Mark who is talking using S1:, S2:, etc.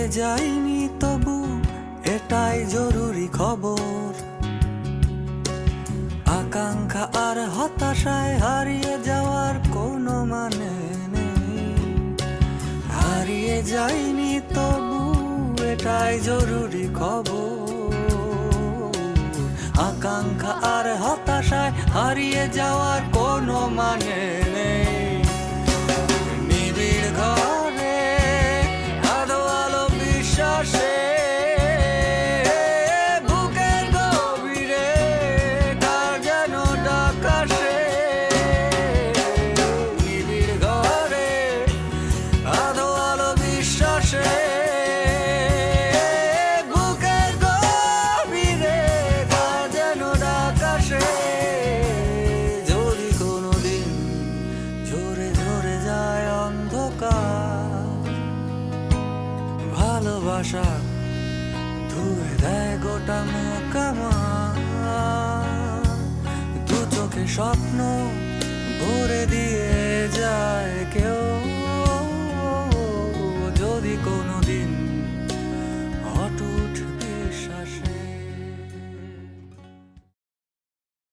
S1: হারিয়ে যায়নি তবু এটাই জরুরি খবর। আকাঙ্ক্ষা আর হতাশায় হারিয়ে যাওয়ার কোনো মানে নেই। হারিয়ে যায়নি তবু এটাই জরুরি খবর। আকাঙ্ক্ষা আর হতাশায় হারিয়ে যাওয়ার কোনো মানে নেই। নিবিড় ঘরে আলো আলো বিশ্বাসে বুকের গভীরে কার যেন ডাক আসে। নিবিড় ঘরে আলো আলো বিশ্বাসে বুকের গভীরে কার যেন ডাক আসে। যদি কোনোদিন ঝরে ঝরে যায় অন্ধকার, ভালোবাসা ধুয়ে দেয় গোটা মুখ আমার। দু চোখে স্বপ্ন ভরে দিয়ে